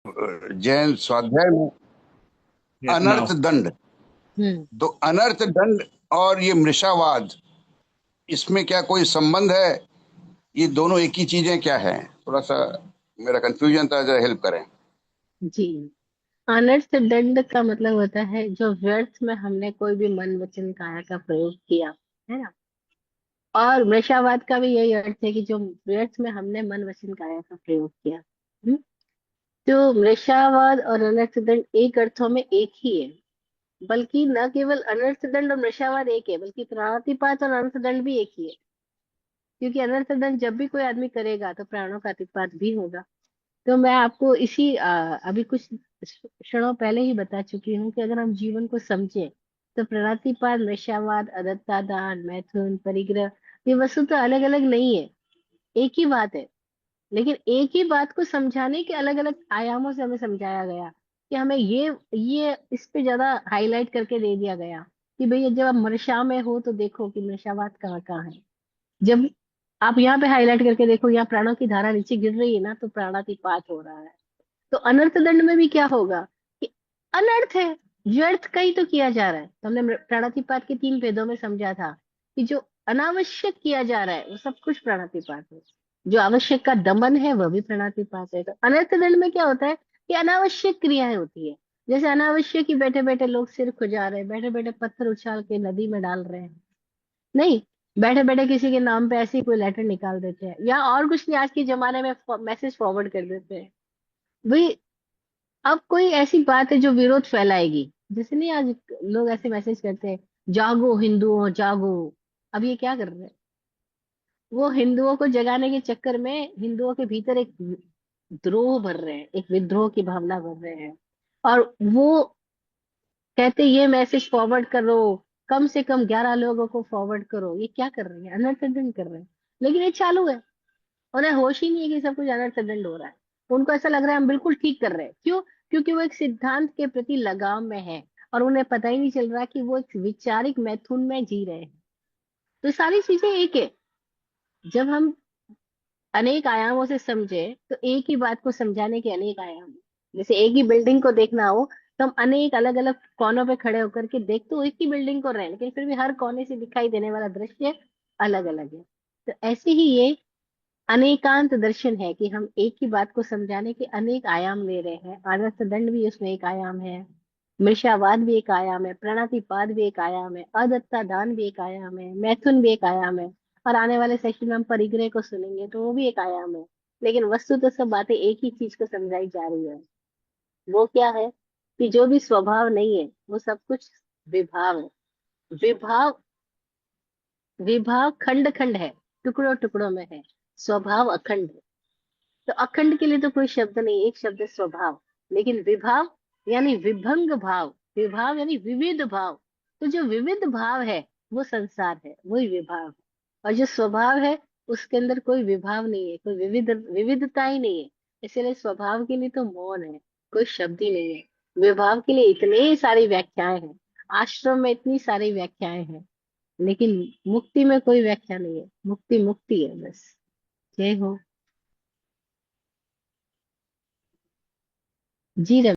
जैन स्वाध्याय में नाउ। अनर्थ दंड। हम्म। तो अनर्थ दंड और ये मृषावाद, इसमें क्या कोई संबंध है? ये दोनों एक ही चीजें क्या है? थोड़ा सा मेरा कंफ्यूजन था, जरा हेल्प करें। जी। अनर्थ दंड का मतलब होता है जो व्यर्थ में हमने कोई भी मन वचन काया का प्रयोग किया, है ना। और वृषावाद का भी यही अर्थ है कि जो व्यर्थ में हमने मन वचन काया का प्रयोग किया। हम्म? तो मृषावाद और अनर्थ दंड एक अर्थों में एक ही है। बल्कि न केवल अनर्थ दंड और मृषावाद एक है, बल्कि प्राणातिपात और अनर्थ दंड भी एक ही है। क्योंकि अनर्थ दंड जब भी कोई आदमी करेगा तो प्राणों का अतिपात भी होगा। तो मैं आपको अभी कुछ क्षणों पहले ही बता चुकी हूँ कि अगर हम जीवन को समझें तो प्राणातिपात, नशावाद, अदत्तादान, मैथुन, परिग्रह, ये वस्तुतः अलग अलग नहीं है, एक ही बात है। लेकिन एक ही बात को समझाने के अलग अलग आयामों से हमें समझाया गया कि हमें ये इस पे ज्यादा हाईलाइट करके दे दिया गया कि भैया जब आप नशा में हो तो देखो कि नशावाद कहाँ कहाँ है। जब आप यहाँ पे हाईलाइट करके देखो, यहाँ प्राणों की धारा नीचे गिर रही है ना, तो प्राणातिपात हो रहा है। तो अनर्थ दंड में भी क्या होगा कि अनर्थ है, व्यर्थ का ही तो किया जा रहा है। तो हमने प्राणातिपात के 3 भेदों में समझा था कि जो अनावश्यक किया जा रहा है वो सब कुछ प्राणातिपात है, जो आवश्यक का दमन है वह भी प्राणातिपात है। तो अनर्थ दंड में क्या होता है कि अनावश्यक क्रियाएं होती है। जैसे अनावश्यक ही बैठे बैठे लोग सिर खुजा रहे हैं, बैठे बैठे पत्थर उछाल के नदी में डाल रहे हैं, नहीं, बैठे बैठे किसी के नाम पे ऐसे ही कोई लेटर निकाल देते हैं, या और कुछ नहीं, आज के जमाने में मैसेज फॉरवर्ड कर देते हैं भाई। अब कोई ऐसी बात है जो विरोध फैलाएगी, जैसे नहीं आज लोग ऐसे मैसेज करते हैं, जागो हिंदुओं जागो। अब ये क्या कर रहे हैं, वो हिंदुओं को जगाने के चक्कर में हिंदुओं के भीतर एक द्रोह भर रहे हैं, एक विद्रोह की भावना भर रहे हैं। और वो कहते ये मैसेज फॉरवर्ड करो, कम से कम 11 लोगों को फॉरवर्ड करो। ये क्या कर रहे हैं, अनर्थदंड कर रहे हैं। लेकिन ये चालू है, उन्हें होश ही नहीं है कि सब कुछ अनर्थदंड हो रहा है। उनको ऐसा लग रहा है हम बिल्कुल ठीक कर रहे हैं। क्यों? क्योंकि वो एक सिद्धांत के प्रति लगाव में है, और उन्हें पता ही नहीं चल रहा कि वो एक वैचारिक मैथुन में जी रहे हैं। तो सारी चीजें एक है। जब हम अनेक आयामों से समझे तो एक ही बात को समझाने के अनेक आयाम हैं। जैसे एक ही बिल्डिंग को देखना हो तो हम अनेक अलग अलग कोनों पे खड़े होकर के देख तो एक ही बिल्डिंग को रहे हैं, लेकिन फिर भी हर कोने से दिखाई देने वाला दृश्य अलग अलग है। तो ऐसे ही ये अनेकांत दर्शन है कि हम एक ही बात को समझाने के अनेक आयाम ले रहे हैं। आदर्श दंड भी उसमें एक आयाम है, मृषावाद भी एक आयाम है, प्रणतिपाद भी एक आयाम है, अदत्ता दान भी एक आयाम है, मैथुन भी एक आयाम है। और आने वाले सेशन में हम परिग्रह को सुनेंगे तो वो भी एक आयाम है। लेकिन वस्तु तो सब बातें एक ही चीज को समझाई जा रही है। वो क्या है कि जो भी स्वभाव नहीं है वो सब कुछ विभाव है। विभाव, विभाव खंड खंड है, टुकड़ों टुकड़ों में है। स्वभाव अखंड है। तो अखंड के लिए तो कोई शब्द नहीं, एक शब्द है स्वभाव। लेकिन विभाव यानी विभंग भाव, विभाव यानी विविध भाव। तो जो विविध भाव है वो संसार है, वही विभाव है। और जो स्वभाव है उसके अंदर कोई विभाव नहीं है, कोई विविधता ही नहीं है। इसलिए स्वभाव के लिए तो मौन है, कोई शब्द ही नहीं है। विभाव के लिए इतनी सारी व्याख्याएं हैं, आश्रम में इतनी सारी व्याख्याएं हैं, लेकिन मुक्ति में कोई व्याख्या नहीं है। मुक्ति मुक्ति है बस। जय हो। जी रवि।